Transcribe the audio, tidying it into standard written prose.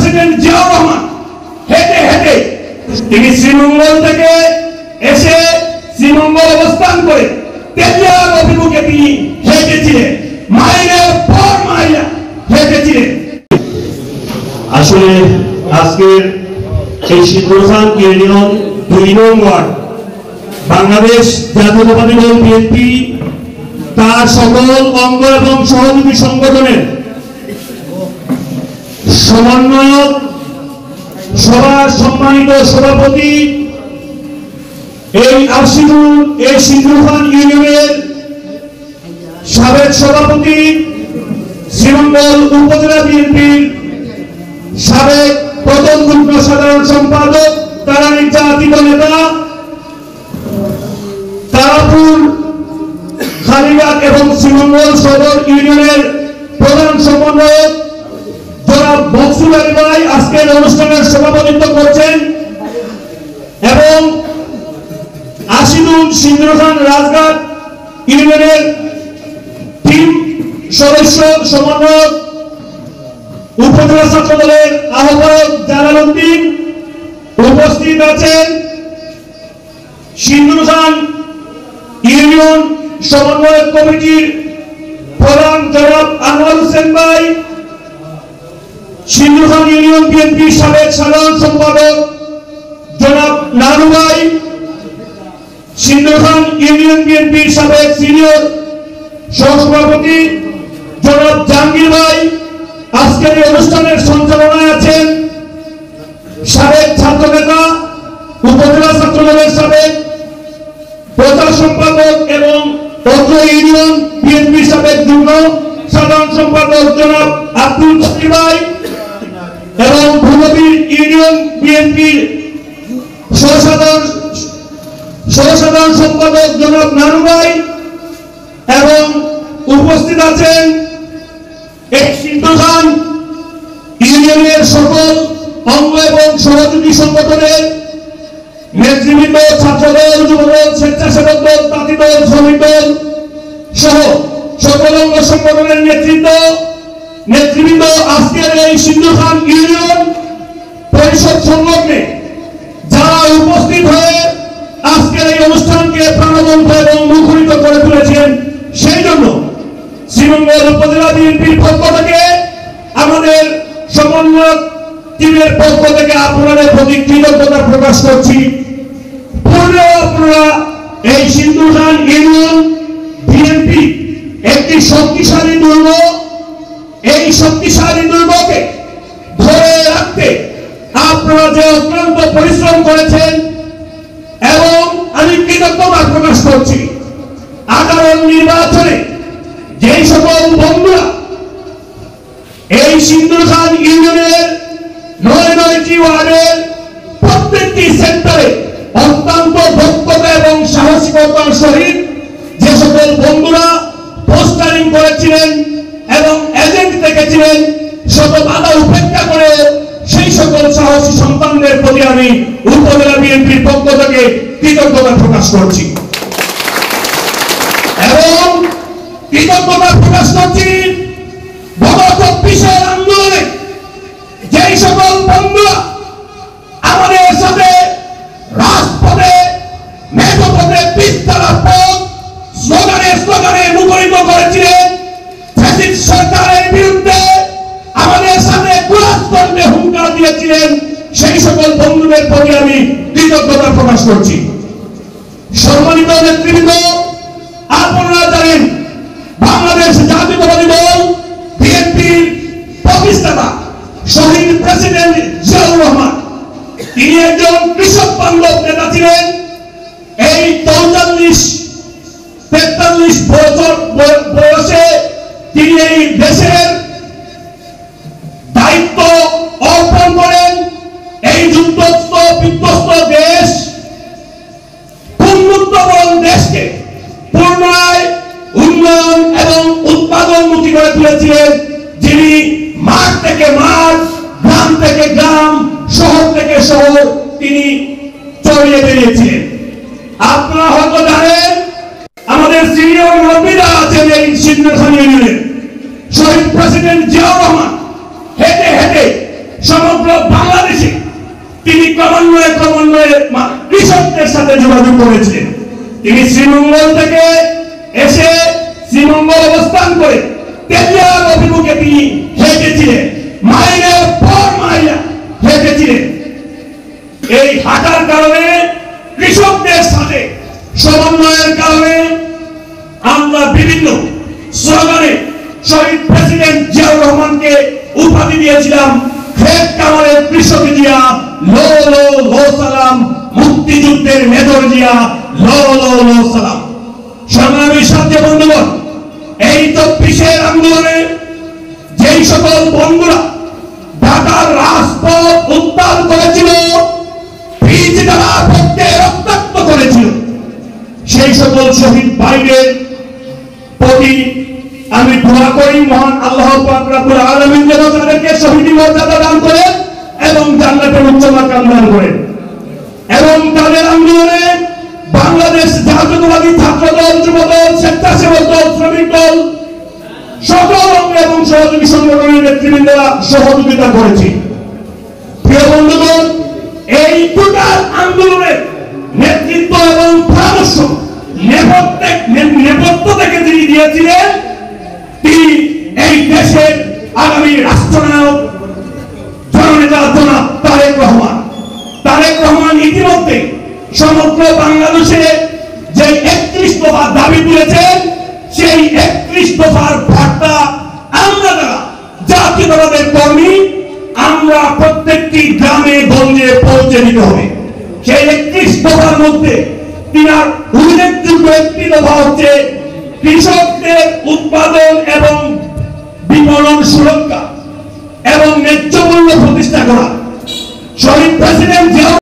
President Ziaur Rahman হেঁটে হেঁটে তিনি শ্রীমঙ্গল থেকে এসে শ্রীমঙ্গল অবস্থান করে তেলিয়ার অভিমুখে তিনি হেঁটেছিলেন, মাইলের পর মাইল হেঁটেছিলেন। আসলে আজকের এই সিদ্ধসান ইউনিয়ন 2 নং ওয়ার্ড বাংলাদেশ জাতীয়তাবাদী দল বিএনপি তার সকল অঙ্গ এবং সহযোগী সংগঠনের সমন্বয়ক সভার সম্মানিত সভাপতি এই সিদ্ধসান ইউনিয়নের সাবেক সভাপতি, শ্রীমঙ্গল উপজেলা বিএনপির সাবেক প্রথম যুগ্ম সাধারণ সম্পাদক, তারা নির্যাতিত নেতা, তারাপুর, খালিবাগ এবং শ্রীমঙ্গল সদর ইউনিয়নের প্রধান সমন্বয়ক জনাব মকসুদ আলী ভাই আজকের অনুষ্ঠানের সভাপতিত্ব করছেন এবং আশিদুল সিদ্ধসান রাজঘাট ইউনিয়নের টিম সদস্য সমন্বয়ক উপজেলা ছাত্র দলের আহ্বায়ক জালাল উদ্দিন, উপস্থিত আছেন সিদ্ধসান ইউনিয়ন সমন্বয়ক কমিটির প্রধান জনাব আনোয়ার হোসেন ভাই, সিদ্ধসান ইউনিয়ন বিএনপির সাবেক সাধারণ সম্পাদক জনাব নানু ভাই, সিদ্ধসান ইউনিয়ন বিএনপির সাবেক সিনিয়র সহসভাপতি জনাব জাহাঙ্গীর ভাই, আজকের এই অনুষ্ঠানের সঞ্চালনায় আছেন সাবেক ছাত্র নেতা, উপজেলা ছাত্র দলের সাবেক প্রচার সম্পাদক এবং অত্র ইউনিয়ন বিএনপির সাবেক যুগ্ম সাধারণ সম্পাদক জনাব আব্দুল বাকি ভাই এবং ভূমবির ইউনিয়ন বিএনপির সহসাধারণ সম্পাদক জনাব নানু ভাই এবং উপস্থিত আছেন এই সিদ্ধসান ইউনিয়নের সকল অঙ্গ এবং সহযোগী সংগঠনের নেতৃবৃন্দ, ছাত্রদল, যুবদল, স্বেচ্ছাসেবক দল, তাঁতি দল, শ্রমিক দল সহ সকল অঙ্গ সংগঠনের নেতৃবৃন্দ আজকের এই সিদ্ধসান ইউনিয়ন পরিষদ সংলগ্নে যারা উপস্থিত হয়ে আজকের এই অনুষ্ঠানকে প্রাণবন্ত এবং মুখরিত করে তুলেছেন, সেই জন্য শ্রীমঙ্গল উপজেলা বিএনপির পক্ষ থেকে, আমাদের সমন্বয়ক টিমের পক্ষ থেকে আপনাদের প্রতি কৃতজ্ঞতা প্রকাশ করছি। পূর্বে আপনারা এই সিদ্ধসান ইউনিয়ন বিএনপি একটি শক্তিশালী দুর্গ, এই শক্তিশালী দুর্গকে ধরে রাখতে আপনারা যে অক্লান্ত পরিশ্রম করেছেন এবং আমি কৃতজ্ঞতা প্রকাশ করছি। আগামী নির্বাচনে যেই সকল বন্ধুরা এই সিদ্ধসান ইউনিয়নের ৯টি ওয়ার্ডের প্রত্যেকটি সেক্টরে অত্যন্ত দক্ষতা এবং সাহসিকতার সহিত যে সকল বন্ধুরা পোস্টারিং করেছিলেন এবং এজেন্ট দেখেছিলেন, শত বাধা উপেক্ষা করে সেই সকল সাহসী সন্তানদের প্রতি আমি উপজেলা বিএনপির পক্ষ থেকে কৃতজ্ঞতা প্রকাশ করছি এবং কৃতজ্ঞতা প্রকাশ করছি গত ২৪ আন্দোলনে যেই সকল বন্ধুরা আমাদের সাথে রাজপথে, মেঠোপথে, পিস্তারা পথ স্লোগানে মুখরিত করেছিলেন, ফ্যাসিস্ট সরকারের বিরুদ্ধে আমাদের সাথে কুলাস্তন্ত্রে হুঙ্কার দিয়েছিলেন, সেই সকল বন্ধুদের প্রতি আমি কৃতজ্ঞতা প্রকাশ করছি। সম্মানিত নেতৃবৃন্দ, আপনারা জানেন বাংলাদেশ জাতীয়তাবাদী দল বিএনপির প্রতিষ্ঠাতা শহীদ প্রেসিডেন্ট জিয়াউর রহমান তিনি একজন কৃষক বান্ধব নেতা ছিলেন। এই ৪৩-৪৩ বছর বয়সে তিনি এই দেশের দায়িত্ব অর্পণ করেন। এই যুদ্ধ বিধ্বস্ত দেশ, উন্মুক্তকরণ দেশকে পুনরায় উন্নয়ন এবং উৎপাদনমুখী করে তুলেছিলেন, যিনি মাঠ থেকে মাঠ, গ্রাম থেকে গ্রাম, শহর থেকে শহর তিনি ছড়িয়ে বেরিয়েছিলেন। আপনারা হয়তো জানেন আমাদের সিনিয়র মুরব্বীরা আছেন এই সিদ্ধসান ইউনিয়নের, শহীদ প্রেসিডেন্ট জিয়াউর রহমান হেঁটে হেঁটে সমগ্র বাংলাদেশে তিনি ক্রমান্বয়ে কৃষকদের সাথে যোগাযোগ করেছিলেন। তিনি শ্রীমঙ্গল থেকে এসে শ্রীমঙ্গল অবস্থান করে তেলিয়ার অভিমুখে তিনি হেঁটেছিলেন, মাইলের পর মাইল হেঁটেছিলেন। এই হাঁটার কারণে কৃষকদের সাথে সমন্বয়ের কারণে আমরা বিভিন্ন স্লোগানে শহীদ প্রেসিডেন্ট জিয়াউর রহমানকে উপাধি দিয়েছিলাম খেত কামারের কৃষক জিয়া, লো লো লো সালাম, মুক্তিযুদ্ধের মেজর জিয়া, লো লো লো সালাম। সংগ্রামী সাথী বন্ধুগণ, এই 24 আন্দোলনে যেই সকল বন্ধুরা ঢাকার রাজপথ উত্তাল করেছিল, বীজ দ্বারা পক্ষে রক্তাক্ত করেছিল, সেই সকল শহীদ ভাইদের প্রতি আমি দোয়া করি মহান আল্লাহ পাক রব্বুল আলামিন যেন তাদেরকে শহীদ মর্যাদা দান করেন এবং জান্নাতের উচ্চ মাকাম দান করেন। এবং তাদের আন্দোলনে বাংলাদেশ জাতীয়তাবাদী ছাত্র দল, যুব দল, স্বেচ্ছাসেবক দল, শ্রমিক দল, সকল অঙ্গ এবং সহযোগী সংগঠনের নেতৃবৃন্দরা সহযোগিতা করেছে। প্রিয় বন্ধুগণ, এই টোটাল আন্দোলনের নেতৃত্ব এবং পরামর্শ নেপথ্য থেকে যিনি দিয়েছিলেন, তিনি এই দেশের আগামী রাষ্ট্রনায়ক জননেতা জনাব তারেক রহমান। তারেক রহমান ইতিমধ্যে সমগ্র বাংলাদেশে যে 31 দফা দাবি তুলেছেন, সেই 31 দফার বার্তা আমরা যারা জাতীয়তাবাদের কর্মী, আমরা প্রত্যেকটি গ্রামে গঞ্জে পৌঁছে দিতে হবে। সেই 31 দফার মধ্যে তিনার উল্লেখযোগ্য একটি দফা হচ্ছে কৃষকদের উৎপাদন এবং বিপণন সুরক্ষা এবং ন্যায্য মূল্য প্রতিষ্ঠা করা। শহীদ প্রেসিডেন্ট